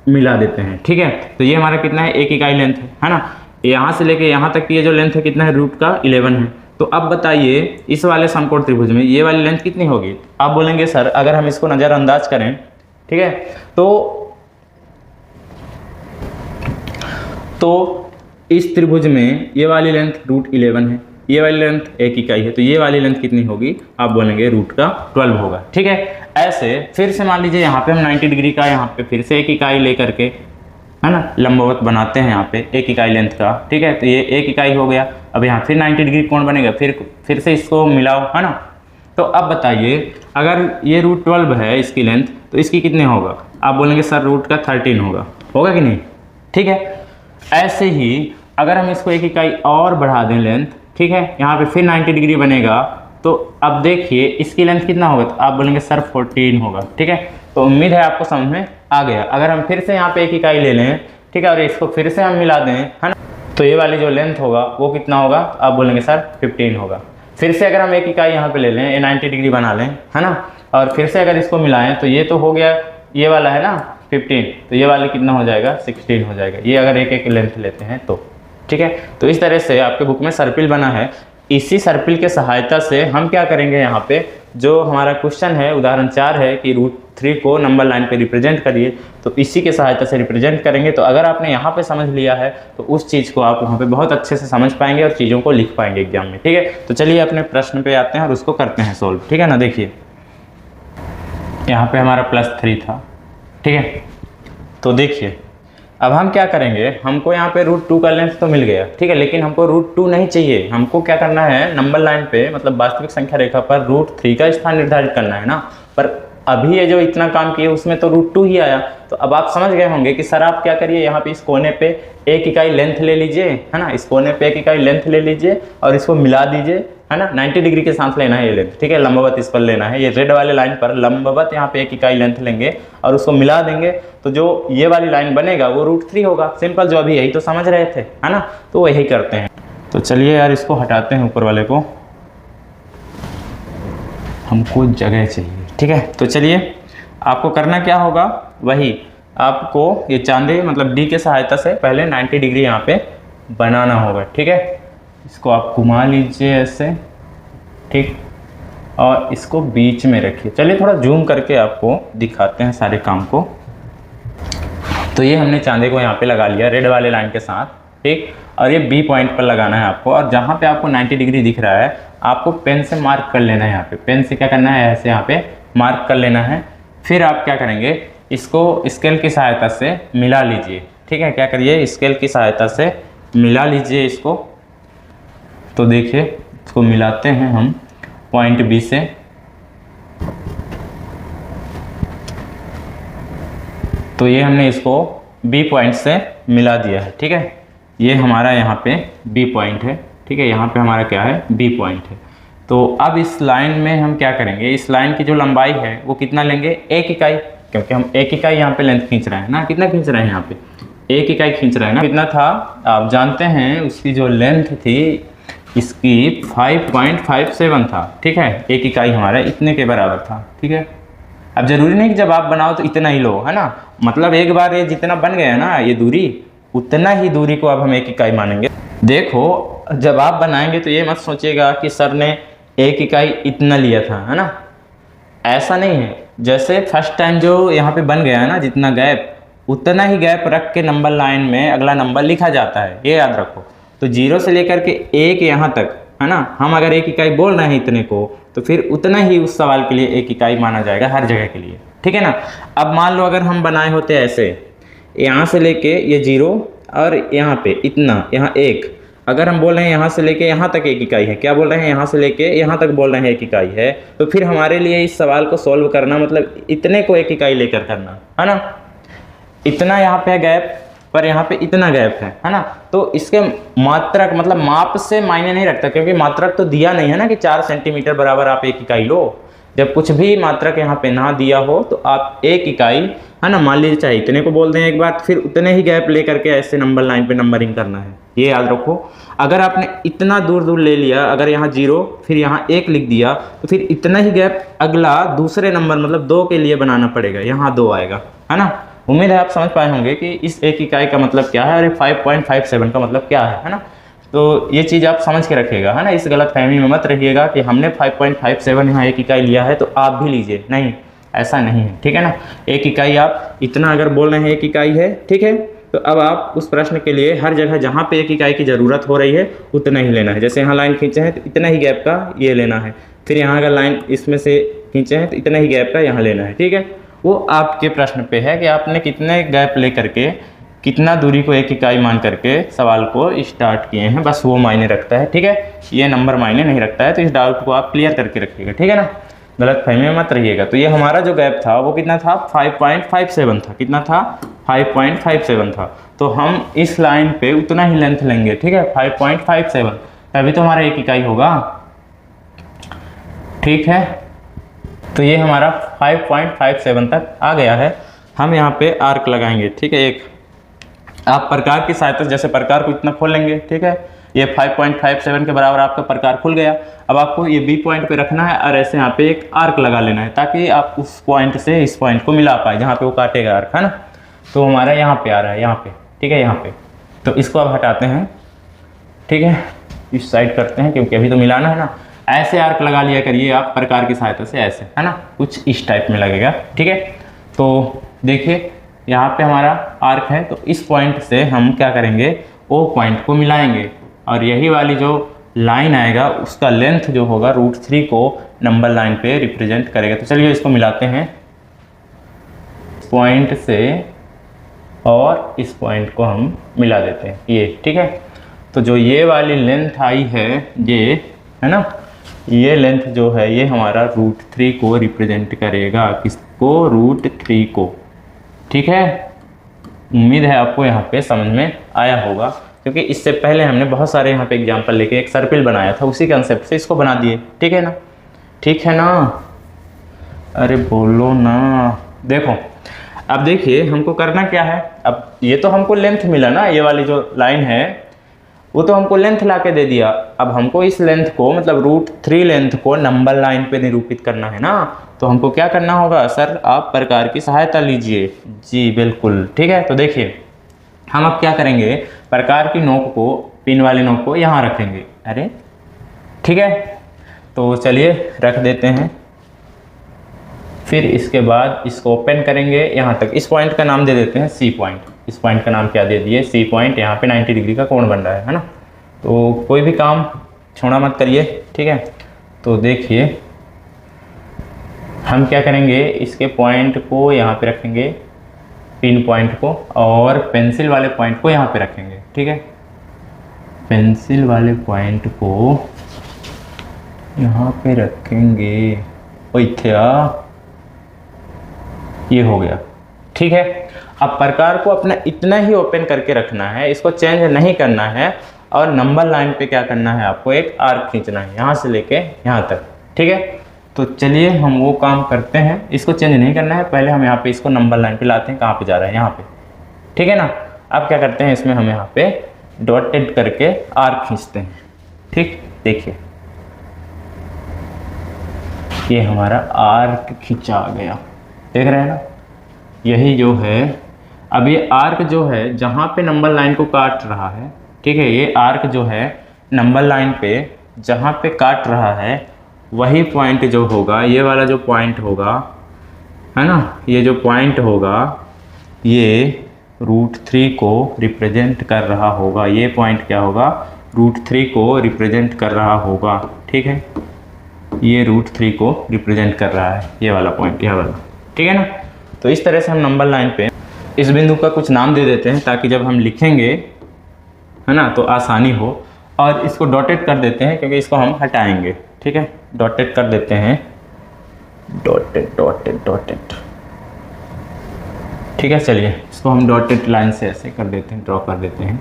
मिला देते हैं। ठीक है, तो ये हमारा कितना है? 1 इकाई लेंथ है ना। यहाँ से लेके यहाँ तक की ये जो लेंथ है कितना है? रूट का 11 है। तो अब बताइए इस वाले समकोण त्रिभुज में ये वाली लेंथ कितनी होगी? आप बोलेंगे सर अगर हम इसको नज़रअंदाज करें, ठीक है, तो इस त्रिभुज में ये वाली लेंथ रूट 11 है, ये वाली लेंथ 1 इकाई है, तो ये वाली लेंथ कितनी होगी? आप बोलेंगे रूट का 12 होगा। ठीक है, ऐसे फिर से मान लीजिए यहाँ पे हम 90 डिग्री का यहाँ पे फिर से 1 इकाई ले करके, है ना, लंबवत बनाते हैं यहाँ पे 1 इकाई लेंथ का। ठीक है, तो ये 1 इकाई हो गया। अब यहाँ फिर 90 डिग्री कोण बनेगा, फिर से इसको मिलाओ, है ना। तो अब बताइए अगर ये रूट 12 है इसकी लेंथ, तो इसकी कितने होगा? आप बोलेंगे सर रूट का 13 होगा कि नहीं? ठीक है, ऐसे ही अगर हम इसको 1 इकाई और बढ़ा दें लेंथ, ठीक है, यहाँ पे फिर 90 डिग्री बनेगा, तो अब देखिए इसकी लेंथ कितना होगा? तो आप बोलेंगे सर 14 होगा। ठीक है, तो उम्मीद है आपको समझ में आ गया। अगर हम फिर से यहाँ पे 1 इकाई ले लें, ठीक है, और इसको फिर से हम मिला दें, है ना, तो ये वाली जो लेंथ होगा वो कितना होगा? आप बोलेंगे सर 15 होगा। फिर से अगर हम 1 इकाई यहाँ पे ले लें, ये 90 डिग्री बना लें, है ना, और फिर से अगर इसको मिलाएं, तो ये तो हो गया, ये वाला है ना 15, तो ये वाले कितना हो जाएगा? 16 हो जाएगा। ये अगर एक लेंथ लेते हैं तो। ठीक है, तो इस तरह से आपके बुक में सर्पिल बना है। इसी सर्पिल के सहायता से हम क्या करेंगे, यहाँ पे जो हमारा क्वेश्चन है, उदाहरण 4 है कि √3 को नंबर लाइन पे रिप्रेजेंट करिए, तो इसी के सहायता से रिप्रेजेंट करेंगे। तो अगर आपने यहाँ पे समझ लिया है तो उस चीज़ को आप वहाँ पे बहुत अच्छे से समझ पाएंगे और चीज़ों को लिख पाएंगे एग्जाम में। ठीक है, तो चलिए अपने प्रश्न पे आते हैं और उसको करते हैं सोल्व। ठीक है ना, देखिए यहाँ पे हमारा +3 था। ठीक है, तो देखिए अब हम क्या करेंगे, हमको यहाँ पे √2 का लेंथ तो मिल गया, ठीक है, लेकिन हमको √2 नहीं चाहिए। हमको क्या करना है, नंबर लाइन पे मतलब वास्तविक संख्या रेखा पर √3 का स्थान निर्धारित करना है ना। पर अभी ये जो इतना काम किए उसमें तो √2 ही आया। तो अब आप समझ गए होंगे कि सर आप क्या करिए, यहाँ पे इस कोने पे 1 इकाई लेंथ ले लीजिए, है ना, इस कोने पे 1 इकाई लेंथ ले लीजिए और इसको मिला दीजिए, है ना। 90 डिग्री के साथ लेना है ये लेंथ, ठीक है, लंबवत इस पर लेना है, ये रेड वाले लाइन पर लंबवत यहाँ पे 1 इकाई लेंथ लेंगे और उसको मिला देंगे, तो जो ये वाली लाइन बनेगा वो √3 होगा। सिंपल, जो अभी यही तो समझ रहे थे, है ना, तो यही करते हैं। तो चलिए यार इसको हटाते हैं, ऊपर वाले को, हमको जगह चाहिए। ठीक है, तो चलिए आपको करना क्या होगा, वही आपको ये चांदे मतलब डी के सहायता से पहले 90 डिग्री यहाँ पे बनाना होगा। ठीक है, इसको आप घुमा लीजिए ऐसे, ठीक, और इसको बीच में रखिए। चलिए थोड़ा जूम करके आपको दिखाते हैं सारे काम को। तो ये हमने चांदे को यहाँ पे लगा लिया रेड वाले लाइन के साथ, ठीक, और ये बी पॉइंट पर लगाना है आपको, और जहाँ पे आपको 90 डिग्री दिख रहा है आपको पेन से मार्क कर लेना है। यहाँ पे पेन से क्या करना है, ऐसे यहाँ पे मार्क कर लेना है। फिर आप क्या करेंगे, इसको स्केल की सहायता से मिला लीजिए। ठीक है, क्या करिए, स्केल की सहायता से मिला लीजिए इसको। तो देखिए इसको मिलाते हैं हम पॉइंट बी से, तो ये हमने इसको बी पॉइंट से मिला दिया है। ठीक है, ये हमारा यहाँ पे बी पॉइंट है। ठीक है, यहाँ पे हमारा क्या है, बी पॉइंट है। तो अब इस लाइन में हम क्या करेंगे, इस लाइन की जो लंबाई है वो कितना लेंगे, 1 इकाई, क्योंकि हम 1 इकाई यहाँ पे लेंथ खींच रहे हैं ना। कितना खींच रहे हैं यहाँ पे, 1 इकाई खींच रहे हैं ना। कितना था आप जानते हैं, उसकी जो लेंथ थी इसकी 5.57 था। ठीक है, 1 इकाई हमारा इतने के बराबर था। ठीक है, अब जरूरी नहीं कि जब आप बनाओ तो इतना ही लो, है ना, मतलब एक बार ये जितना बन गया ना ये दूरी, उतना ही दूरी को अब हम 1 इकाई मानेंगे। देखो जब आप बनाएंगे तो ये मत सोचिएगा कि सर ने 1 इकाई इतना लिया था, है ना, ऐसा नहीं है। जैसे फर्स्ट टाइम जो यहाँ पे बन गया है ना, जितना गैप, उतना ही गैप रख के नंबर लाइन में अगला नंबर लिखा जाता है, ये याद रखो। तो 0 से लेकर के 1 यहाँ तक, है ना, हम अगर 1 इकाई बोल रहे हैं इतने को, तो फिर उतना ही उस सवाल के लिए 1 इकाई माना जाएगा हर जगह के लिए। ठीक है ना। अब मान लो अगर हम बनाए होते ऐसे, यहाँ से लेके ये 0 और यहाँ पे इतना, यहाँ 1, अगर हम बोल रहे हैं यहाँ से लेके यहाँ तक 1 इकाई है, क्या बोल रहे हैं यहाँ से लेके यहाँ तक बोल रहे हैं 1 इकाई है, तो फिर हमारे लिए इस सवाल को सॉल्व करना मतलब इतने को 1 इकाई लेकर करना है ना। इतना यहाँ पे है गैप, पर यहाँ पे इतना गैप है ना। तो इसके मात्रक मतलब माप से मायने नहीं रखता, क्योंकि मात्रक तो दिया नहीं है ना कि 4 सेंटीमीटर बराबर आप 1 इकाई लो। जब कुछ भी मात्रक यहाँ पे ना दिया हो तो आप 1 इकाई है ना, मान लीजिए चाहे इतने को बोल दें एक बार, फिर उतने ही गैप ले करके ऐसे नंबर लाइन पे नंबरिंग करना है, ये याद रखो। अगर आपने इतना दूर दूर ले लिया, अगर यहाँ 0 फिर यहाँ 1 लिख दिया, तो फिर इतना ही गैप अगला दूसरे नंबर मतलब 2 के लिए बनाना पड़ेगा, यहाँ 2 आएगा, है ना। उम्मीद है आप समझ पाए होंगे कि इस 1 इकाई का मतलब क्या है और 5.57 का मतलब क्या है ना। तो ये चीज़ आप समझ के रखिएगा, है ना। इस गलत फहमी में मत रहिएगा कि हमने 5.57 यहाँ 1 इकाई लिया है तो आप भी लीजिए, नहीं, ऐसा नहीं है, ठीक है ना। 1 इकाई आप इतना अगर बोल रहे हैं 1 इकाई है, ठीक है, तो अब आप उस प्रश्न के लिए हर जगह जहाँ पे 1 इकाई की ज़रूरत हो रही है उतना ही लेना है। जैसे यहाँ लाइन खींचे हैं तो इतना ही गैप का ये लेना है, फिर यहाँ अगर लाइन इसमें से खींचे हैं तो इतना ही गैप का यहाँ लेना है, ठीक है। वो आपके प्रश्न पे है कि आपने कितने गैप ले करके कितना दूरी को 1 इकाई मान करके सवाल को स्टार्ट किए हैं, बस वो मायने रखता है, ठीक है। ये नंबर मायने नहीं रखता है, तो इस डाउट को आप क्लियर करके रखिएगा, ठीक है ना, गलत फहमी में मत रहिएगा। तो ये हमारा जो गैप था वो कितना था, 5.57 था। कितना था, 5.57 था। तो हम इस लाइन पे उतना ही लेंथ लेंगे, ठीक है, 5.57, तभी तो हमारा 1 इकाई होगा, ठीक है। तो ये हमारा 5.57 तक आ गया है। हम यहाँ पे आर्क लगाएंगे, ठीक है। एक आप प्रकार की सहायता से, जैसे प्रकार को इतना खोल लेंगे, ठीक है, ये 5.57 के बराबर आपका प्रकार खुल गया। अब आपको ये बी पॉइंट पे रखना है और ऐसे यहाँ पे एक आर्क लगा लेना है, ताकि आप उस पॉइंट से इस पॉइंट को मिला पाए जहाँ पे वो काटेगा आर्क, है ना। तो हमारा यहाँ पे आ रहा है, यहाँ पे, ठीक है, यहाँ पे। तो इसको अब हटाते हैं, ठीक है, इस साइड करते हैं क्योंकि अभी तो मिलाना है ना। ऐसे आर्क लगा लिया करिए आप प्रकार की सहायता से, ऐसे, है ना, कुछ इस टाइप में लगेगा, ठीक है। तो देखिए यहाँ पे हमारा आर्क है, तो इस पॉइंट से हम क्या करेंगे, ओ पॉइंट को मिलाएंगे और यही वाली जो लाइन आएगा उसका लेंथ जो होगा √3 को नंबर लाइन पे रिप्रेजेंट करेगा। तो चलिए इसको मिलाते हैं, पॉइंट से और इस पॉइंट को हम मिला देते हैं, ये, ठीक है। तो जो ये वाली लेंथ आई है, ये है ना, ये लेंथ जो है ये हमारा √3 को रिप्रेजेंट करेगा, किसको, √3 को, ठीक है। उम्मीद है आपको यहाँ पे समझ में आया होगा, क्योंकि इससे पहले हमने बहुत सारे यहाँ पे एग्जांपल लेके एक सर्किल बनाया था, उसी कंसेप्ट से इसको बना दिए, ठीक है ना, ठीक है ना। अरे बोलो ना। देखो अब देखिए हमको करना क्या है, अब ये तो हमको लेंथ मिला ना, ये वाली जो लाइन है वो तो हमको लेंथ ला के दे दिया। अब हमको इस लेंथ को मतलब √3 लेंथ को नंबर लाइन पे निरूपित करना है ना। तो हमको क्या करना होगा, सर आप प्रकार की सहायता लीजिए। जी बिल्कुल, ठीक है। तो देखिए हम अब क्या करेंगे, प्रकार की नोक को, पिन वाली नोक को यहाँ रखेंगे, अरे ठीक है। तो चलिए रख देते हैं, फिर इसके बाद इसको ओपन करेंगे यहाँ तक। इस पॉइंट का नाम दे देते हैं सी पॉइंट। इस पॉइंट का नाम क्या दे दिए, सी पॉइंट। यहाँ पे 90 डिग्री का कोण बन रहा है ना। तो कोई भी काम छोड़ा मत करिए, ठीक है। तो देखिए हम क्या करेंगे, इसके पॉइंट को यहाँ पे रखेंगे, पिन पॉइंट को, और पेंसिल वाले पॉइंट को यहाँ पे रखेंगे, ठीक है। पेंसिल वाले पॉइंट को यहाँ पे रखेंगे, ये हो गया, ठीक है। अब प्रकार को अपना इतना ही ओपन करके रखना है, इसको चेंज नहीं करना है, और नंबर लाइन पे क्या करना है, आपको एक आर्क खींचना है यहाँ से लेके यहाँ तक, ठीक है। तो चलिए हम वो काम करते हैं, इसको चेंज नहीं करना है, पहले हम यहाँ पे इसको नंबर लाइन पे लाते हैं। कहाँ पे जा रहा है, यहाँ पे, ठीक है ना। अब क्या करते हैं, इसमें हम यहाँ पे डॉटेड करके आर्क खींचते हैं, ठीक। देखिए ये हमारा आर्क खींचा गया, देख रहे हैं ना। यही जो है, अब ये आर्क जो है जहाँ पे नंबर लाइन को काट रहा है, ठीक है, ये आर्क जो है नंबर लाइन पे जहाँ पे काट रहा है, वही पॉइंट जो होगा, ये वाला जो पॉइंट होगा, है ना, ये जो पॉइंट होगा ये √3 को रिप्रेजेंट कर रहा होगा। ये पॉइंट क्या होगा, √3 को रिप्रेजेंट कर रहा होगा, ठीक है। ये √3 को रिप्रेजेंट कर रहा है, ये वाला पॉइंट, यह वाला, ठीक है ना। तो इस तरह से हम नंबर लाइन पे इस बिंदु का कुछ नाम दे देते हैं, ताकि जब हम लिखेंगे, है ना, तो आसानी हो। और इसको डॉटेड कर देते हैं क्योंकि इसको हम हटाएंगे। ठीक है, डॉटेड कर देते हैं, डॉटेड डॉटेड डॉटेड। ठीक है, चलिए इसको हम डॉटेड लाइन से ऐसे कर देते हैं, ड्रॉ कर देते हैं।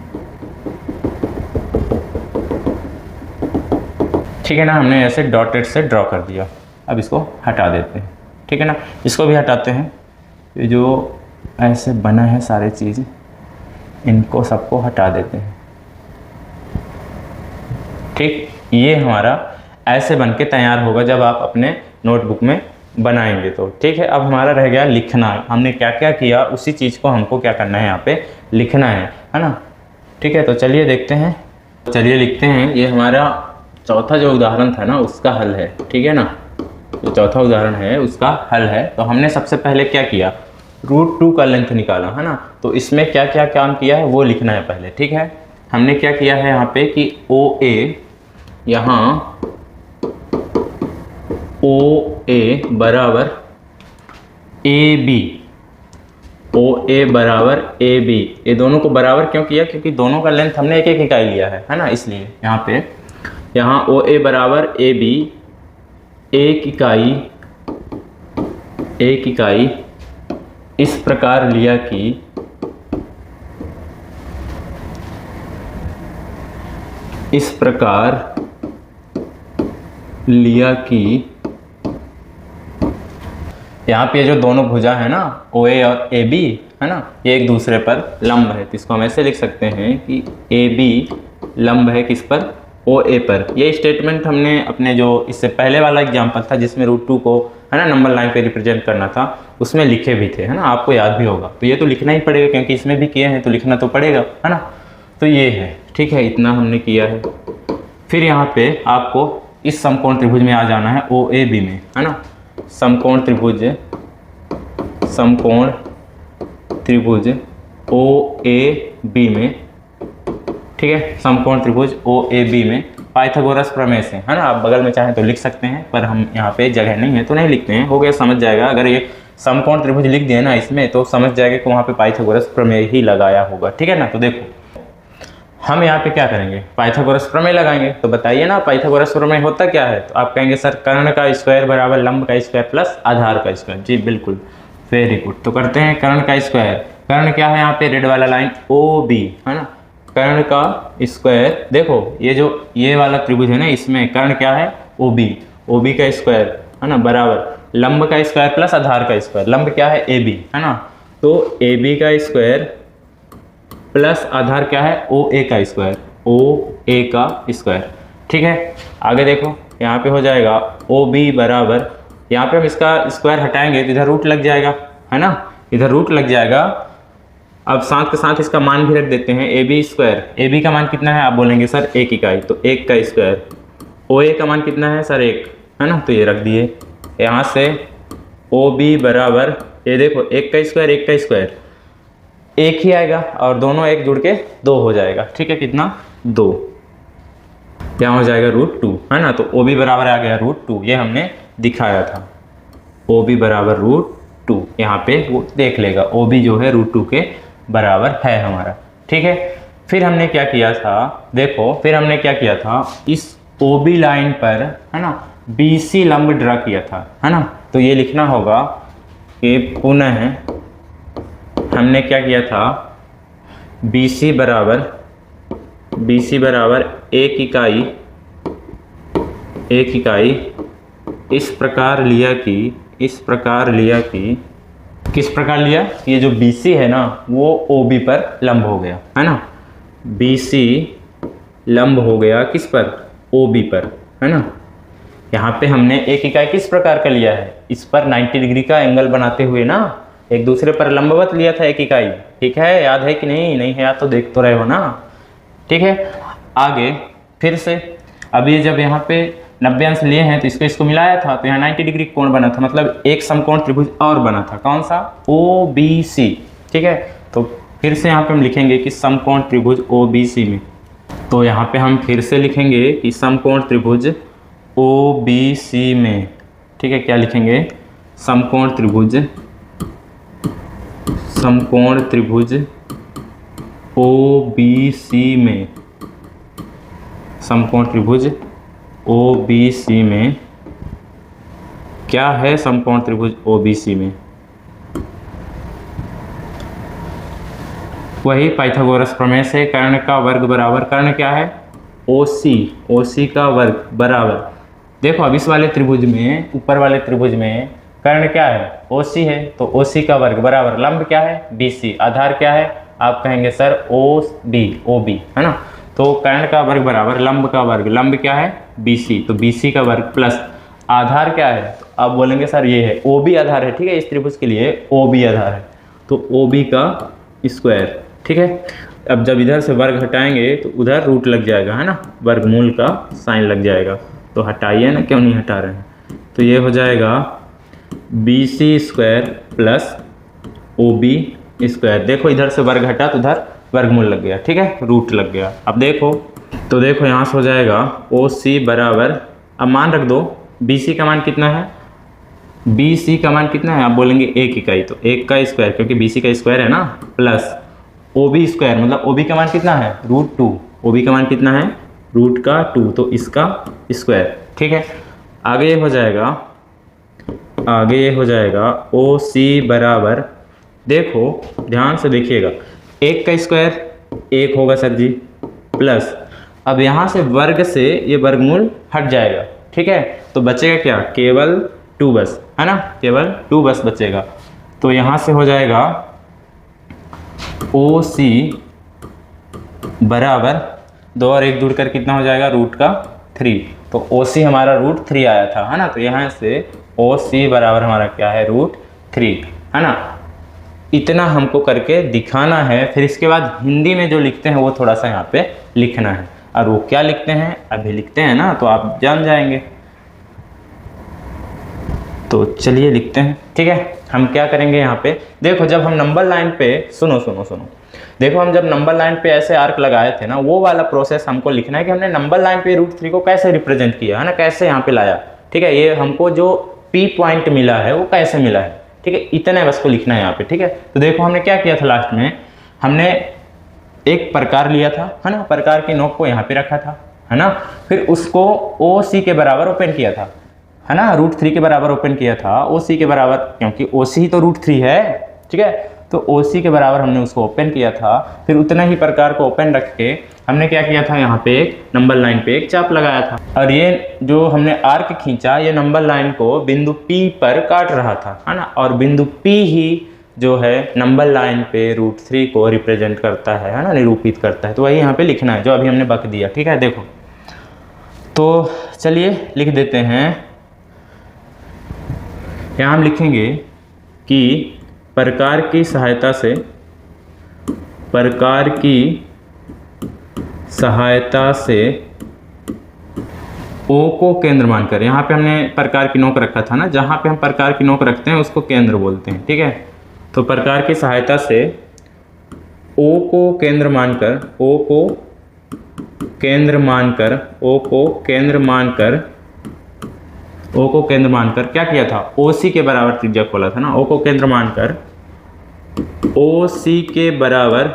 ठीक है ना, हमने ऐसे डॉटेड से ड्रॉ कर दिया। अब इसको हटा देते हैं। ठीक है ना, इसको भी हटाते हैं। ये जो ऐसे बना है सारे चीज़, इनको सबको हटा देते हैं। ठीक, ये हमारा ऐसे बन के तैयार होगा जब आप अपने नोटबुक में बनाएंगे तो। ठीक है, अब हमारा रह गया लिखना। हमने क्या क्या किया उसी चीज़ को हमको क्या करना है, यहाँ पे लिखना है ना। ठीक है, तो चलिए देखते हैं, चलिए लिखते हैं। ये हमारा चौथा जो उदाहरण था ना उसका हल है। ठीक है ना, जो चौथा उदाहरण है उसका हल है। तो हमने सबसे पहले क्या किया, √2 का लेंथ निकाला है ना। तो इसमें क्या क्या काम किया है वो लिखना है पहले। ठीक है, हमने क्या किया है यहाँ पे कि OA, यहाँ OA बराबर AB, OA बराबर AB। ये दोनों को बराबर क्यों किया, क्योंकि दोनों का लेंथ हमने एक एक इकाई लिया है ना, इसलिए यहाँ पे यहाँ OA बराबर AB, एक इकाई इस प्रकार लिया कि यहाँ पे जो दोनों भुजा है ना OA और AB है ना, ये एक दूसरे पर लंब है। तो इसको हम ऐसे लिख सकते हैं कि AB लंब है किस पर, OA पर। ये स्टेटमेंट हमने अपने जो इससे पहले वाला एग्जाम्पल था जिसमें √2 को है ना नंबर लाइन पे रिप्रेजेंट करना था, उसमें लिखे भी थे है ना, आपको याद भी होगा। तो ये तो लिखना ही पड़ेगा क्योंकि इसमें भी किए हैं तो लिखना तो पड़ेगा है ना। तो ये है, ठीक है, इतना हमने किया है। फिर यहाँ पे आपको इस समकोण त्रिभुज में आ जाना है OAB में है ना। समकोण त्रिभुज OAB में, ठीक है, समकोण त्रिभुज OAB में पाइथागोरस प्रमेय से है ना। आप बगल में चाहें तो लिख सकते हैं, पर हम यहाँ पे जगह नहीं है तो नहीं लिखते हैं, हो गया, समझ जाएगा। अगर ये समकोण त्रिभुज लिख दिया ना इसमें तो समझ जाएगा कि वहाँ पे पाइथागोरस प्रमेय ही लगाया होगा। ठीक है ना, तो देखो हम यहाँ पे क्या करेंगे, पाइथागोरस प्रमेय लगाएंगे। तो बताइए ना पाइथागोरस प्रमेय होता क्या है। तो आप कहेंगे सर कर्ण का स्क्वायर बराबर लंब का स्क्वायर प्लस आधार का स्क्वायर। जी बिल्कुल, वेरी गुड। तो करते हैं कर्ण का स्क्वायर। कर्ण क्या है यहाँ पे, रेड वाला लाइन OB है ना। कर्ण का स्क्वायर, देखो ये वाला त्रिभुज है ना, इसमें कर्ण क्या है OB का स्क्वायर है ना बराबर लंब का स्क्वायर प्लस आधार का स्क्वायर। लंब क्या है AB है ना, तो AB का स्क्वायर प्लस आधार क्या है OA का स्क्वायर। ठीक है, आगे देखो यहाँ पे हो जाएगा OB बराबर, यहाँ पे हम इसका स्क्वायर हटाएंगे तो इधर रूट लग जाएगा है ना, इधर रूट लग जाएगा। अब साथ के साथ इसका मान भी रख देते हैं AB स्क्वायर। AB का मान कितना है, आप बोलेंगे सर 1 इकाई, तो 1 का स्क्वायर। OA का मान कितना है सर 1 है ना, तो ये रख दिए। यहाँ से OB बराबर, ये देखो 1 का स्क्वायर 1 ही आएगा और दोनों एक जुड़ के 2 हो जाएगा। ठीक है, कितना 2, यहाँ हो जाएगा √2 है ना। तो OB बराबर आ गया √2, ये हमने दिखाया था। OB बराबर √2, यहाँ पे वो देख लेगा OB जो है √2 के बराबर है हमारा। ठीक है, फिर हमने क्या किया था, देखो फिर हमने क्या किया था, इस OB लाइन पर है ना BC लंब ड्रा किया था है ना। तो ये लिखना होगा कि पुनः हमने क्या किया था, BC बराबर एक इकाई इस प्रकार लिया कि किस प्रकार लिया, ये जो BC है ना वो OB पर लंब हो गया है ना। BC लंब हो गया किस पर, OB पर है ना। यहाँ पे हमने एक इकाई किस प्रकार का लिया है, इस पर 90 डिग्री का एंगल बनाते हुए ना, एक दूसरे पर लंबवत लिया था एक इकाई। ठीक है, याद है कि नहीं है याद तो देख तो रहे हो ना। ठीक है, आगे फिर से अब ये जब यहाँ पे 90 अंश लिए हैं तो इसको मिलाया था तो यहाँ 90 डिग्री कोण बना था, मतलब एक समकोण त्रिभुज और बना था, कौन सा, OBC। ठीक है, तो फिर से यहाँ पे हम लिखेंगे कि समकोण त्रिभुज OBC में। तो यहाँ पे हम फिर से लिखेंगे कि समकोण त्रिभुज OBC में। ठीक है, क्या लिखेंगे, समकोण त्रिभुज OBC में समकोण त्रिभुज OBC में क्या है समकोण त्रिभुज OBC में? वही पाइथागोरस प्रमेय से कर्ण का वर्ग बराबर कर्ण क्या है? OC का वर्ग बराबर, देखो अब इस वाले त्रिभुज में, ऊपर वाले त्रिभुज में कर्ण क्या है? OC है, तो OC का वर्ग बराबर लंब क्या है? BC। आधार क्या है? आप कहेंगे सर OB है ना, तो कर्ण का वर्ग बराबर लंब का वर्ग, लंब क्या है? BC, तो BC का वर्ग प्लस आधार क्या है? तो आप बोलेंगे सर ये है OB आधार है, ठीक है, इस त्रिभुज के लिए OB आधार है, तो OB का स्क्वायर, ठीक है। अब जब इधर से वर्ग हटाएंगे तो उधर रूट लग जाएगा, है ना, वर्गमूल का साइन लग जाएगा, तो हटाइए ना, क्यों नहीं हटा रहे हैं? तो ये हो जाएगा BC square plus OB square. देखो इधर से वर्ग हटा तो उधर वर्गमूल लग गया, ठीक है, रूट लग गया। अब देखो, तो देखो यहाँ से हो जाएगा OC बराबर, अब मान रख दो BC का मान कितना है? BC का मान कितना है? आप बोलेंगे 1 इकाई, तो 1 का स्क्वायर, क्योंकि BC का स्क्वायर है ना, प्लस OB स्क्वायर, मतलब OB का मान कितना है? √2। OB का मान कितना है? √2, तो इसका स्क्वायर, ठीक है। आगे ये हो जाएगा OC बराबर, देखो ध्यान से देखिएगा, 1 का स्क्वायर 1 होगा सर जी, प्लस अब यहाँ से वर्ग से ये वर्गमूल हट जाएगा, ठीक है, तो बचेगा क्या? केवल 2 बस, है ना, केवल 2 बस बचेगा। तो यहाँ से हो जाएगा OC बराबर 2 और 1 जुड़कर कितना हो जाएगा? √3। तो OC हमारा √3 आया था, है ना, तो यहाँ से OC बराबर हमारा क्या है? √3, है ना। इतना हमको करके दिखाना है, फिर इसके बाद हिंदी में जो लिखते हैं वो थोड़ा सा यहाँ पे लिखना है, और वो क्या लिखते हैं अभी लिखते हैं ना, तो आप जान जाएंगे। तो चलिए लिखते हैं, ठीक है। हम क्या करेंगे यहाँ पे, देखो जब हम नंबर लाइन पे, सुनो, देखो हम जब नंबर लाइन पे ऐसे आर्क लगाए थे ना, वो वाला प्रोसेस हमको लिखना है कि हमने नंबर लाइन पे √3 को कैसे रिप्रेजेंट किया, है ना, कैसे यहाँ पे लाया, ठीक है। ये हमको जो P पॉइंट मिला है वो कैसे मिला है, ठीक है, इतना बस को लिखना है यहाँ पे, ठीक है। तो देखो हमने क्या किया था, लास्ट में हमने एक प्रकार लिया था, है ना, प्रकार की नोक को यहाँ पे रखा था, है ना, फिर उसको OC के बराबर ओपन किया था, है ना, √3 के बराबर ओपन किया था, OC के बराबर, क्योंकि OC ही तो √3 है, ठीक है, तो OC के बराबर हमने उसको ओपन किया था। फिर उतना ही प्रकार को ओपन रख के हमने क्या किया था, यहाँ पे एक नंबर लाइन पे एक चाप लगाया था, और ये जो हमने आर्क खींचा, ये नंबर लाइन को बिंदु P पर काट रहा था, है ना, और बिंदु P ही जो है नंबर लाइन पे √3 को रिप्रेजेंट करता है ना, निरूपित करता है। तो वही यहाँ पे लिखना है जो अभी हमने बक दिया, ठीक है। देखो तो चलिए लिख देते हैं, यहाँ हम लिखेंगे कि प्रकार की सहायता से O को केंद्र मानकर, यहाँ पे हमने प्रकार की नोक रखा था ना, जहाँ पे हम प्रकार की नोक रखते हैं उसको केंद्र बोलते हैं, ठीक है। तो प्रकार की सहायता से O को केंद्र मानकर क्या किया था, OC के बराबर त्रिज्या खोला था ना, O को केंद्र मानकर OC के बराबर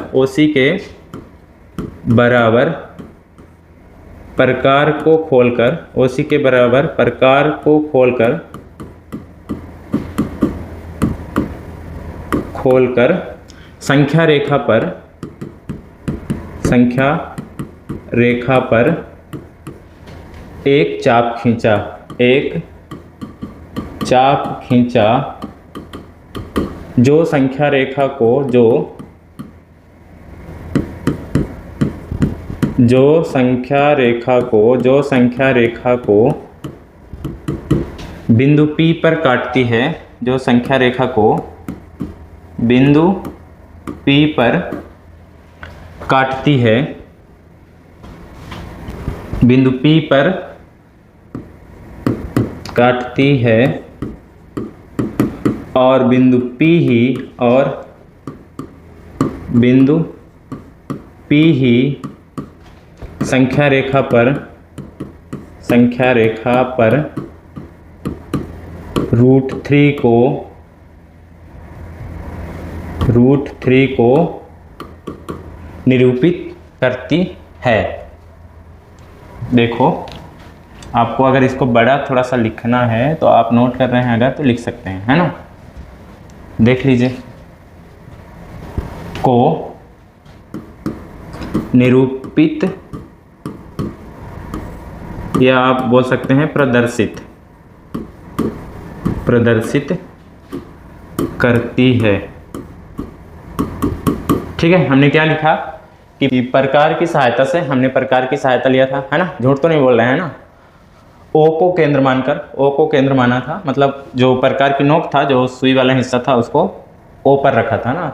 प्रकार को खोलकर, OC के बराबर प्रकार को खोलकर संख्या रेखा पर एक चाप खींचा, जो संख्या रेखा को बिंदु P पर काटती है, जो संख्या रेखा को बिंदु P पर काटती है, बिंदु P पर काटती है, और बिंदु P ही संख्या रेखा पर √3 को निरूपित करती है। देखो, आपको अगर इसको बड़ा थोड़ा सा लिखना है तो आप नोट कर रहे हैं अगर तो लिख सकते हैं, है ना। देख लीजिए, को निरूपित या आप बोल सकते हैं प्रदर्शित करती है। ठीक है, हमने क्या लिखा कि प्रकार की सहायता से, हमने प्रकार की सहायता लिया था, है ना, झूठ तो नहीं बोल रहे हैं ना। ओ को केंद्र मानकर, ओ को केंद्र माना था, मतलब जो प्रकार की नोक था, जो सुई वाला हिस्सा था, उसको ओ पर रखा था ना।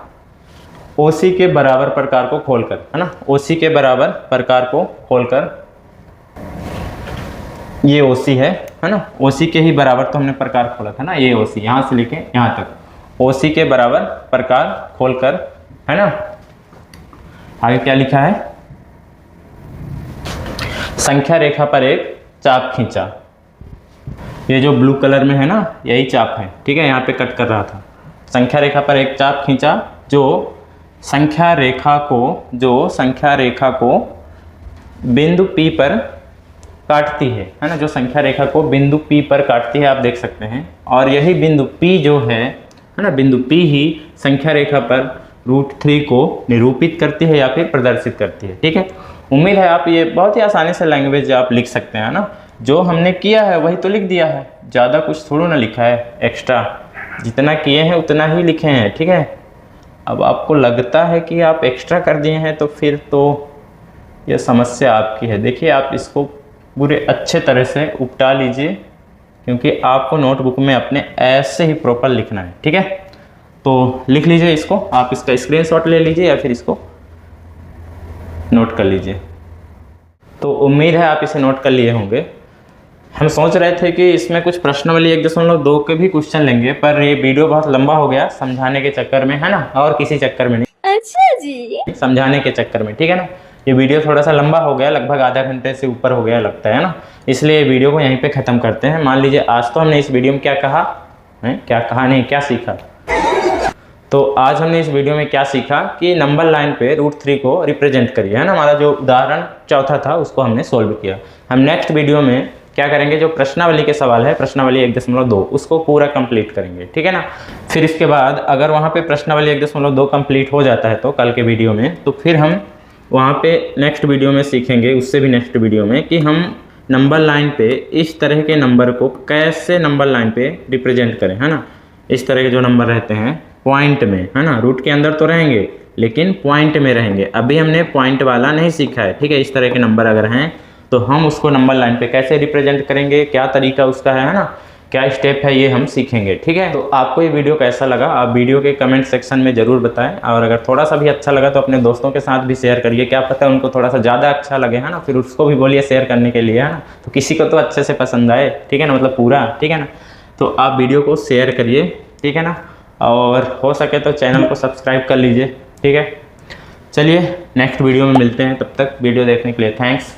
ओसी के बराबर प्रकार को खोलकर, है ना, ओसी के बराबर प्रकार को खोलकर, ये ओसी है ना, ओसी के ही बराबर तो हमने प्रकार खोला था ना, ये ओसी, यहाँ से लेके यहाँ तक ओसी के बराबर प्रकार खोलकर, है ना। आगे क्या लिखा है, संख्या रेखा पर एक चाप खींचा। ये जो ब्लू कलर में है ना, यही चाप है, ठीक है, यहाँ पे कट कर रहा था। संख्या रेखा पर एक चाप खींचा जो संख्या रेखा को बिंदु P पर काटती है ना, जो संख्या रेखा को बिंदु P पर काटती है, आप देख सकते हैं। और यही बिंदु P जो है ना, बिंदु P ही संख्या रेखा पर √3 को निरूपित करती है या फिर प्रदर्शित करती है। ठीक है, उम्मीद है आप ये बहुत ही आसानी से लैंग्वेज आप लिख सकते हैं ना। जो हमने किया है वही तो लिख दिया है, ज़्यादा कुछ थोड़ा ना लिखा है एक्स्ट्रा, जितना किए हैं उतना ही लिखे हैं। ठीक है, अब आपको लगता है कि आप एक्स्ट्रा कर दिए हैं तो फिर तो यह समस्या आपकी है। देखिए, आप इसको पूरे अच्छे तरह से उपटा लीजिए, क्योंकि आपको नोटबुक में अपने ऐसे ही प्रॉपर लिखना है। ठीक है, तो लिख लीजिए इसको, आप इसका स्क्रीनशॉट ले लीजिए या फिर इसको नोट कर लीजिए। तो उम्मीद है आप इसे नोट कर लिए होंगे। हम सोच रहे थे कि इसमें कुछ प्रश्नावली 1.2 के भी क्वेश्चन लेंगे, पर ये वीडियो बहुत लंबा हो गया समझाने के चक्कर में, है ना, और किसी चक्कर में नहीं। अच्छा जी, समझाने के चक्कर में, ठीक है ना। ये वीडियो थोड़ा सा लंबा हो गया, लगभग आधा घंटे से ऊपर हो गया लगता है ना, इसलिए वीडियो को यहीं पे ख़त्म करते हैं। मान लीजिए आज तो हमने इस वीडियो में क्या कहा है, क्या सीखा। तो आज हमने इस वीडियो में क्या सीखा कि नंबर लाइन पे √3 को रिप्रेजेंट करिए, है ना। हमारा जो उदाहरण चौथा था उसको हमने सोल्व किया। हम नेक्स्ट वीडियो में क्या करेंगे, जो प्रश्नावली के सवाल है, प्रश्नावली 1.2 उसको पूरा कंप्लीट करेंगे। ठीक है ना। फिर इसके बाद अगर वहाँ पे प्रश्नावली 1.2 कंप्लीट हो जाता है तो कल के वीडियो में, तो फिर हम वहाँ पे नेक्स्ट वीडियो में सीखेंगे, उससे भी नेक्स्ट वीडियो में, कि हम नंबर लाइन पे इस तरह के नंबर को कैसे नंबर लाइन पे रिप्रेजेंट करें, है ना। इस तरह के जो नंबर रहते हैं पॉइंट में, है ना, रूट के अंदर तो रहेंगे लेकिन पॉइंट में रहेंगे। अभी हमने पॉइंट वाला नहीं सीखा है। ठीक है, इस तरह के नंबर अगर हैं तो हम उसको नंबर लाइन पे कैसे रिप्रेजेंट करेंगे, क्या तरीका उसका है ना, क्या स्टेप है, ये हम सीखेंगे। ठीक है, तो आपको ये वीडियो कैसा लगा आप वीडियो के कमेंट सेक्शन में ज़रूर बताएं, और अगर थोड़ा सा भी अच्छा लगा तो अपने दोस्तों के साथ भी शेयर करिए, क्या पता है उनको थोड़ा सा ज़्यादा अच्छा लगे, है ना, फिर उसको भी बोलिए शेयर करने के लिए, है ना। तो किसी को तो अच्छे से पसंद आए, ठीक है ना, मतलब पूरा, ठीक है ना। तो आप वीडियो को शेयर करिए, ठीक है ना, और हो सके तो चैनल को सब्सक्राइब कर लीजिए। ठीक है, चलिए नेक्स्ट वीडियो में मिलते हैं, तब तक वीडियो देखने के लिए थैंक्स।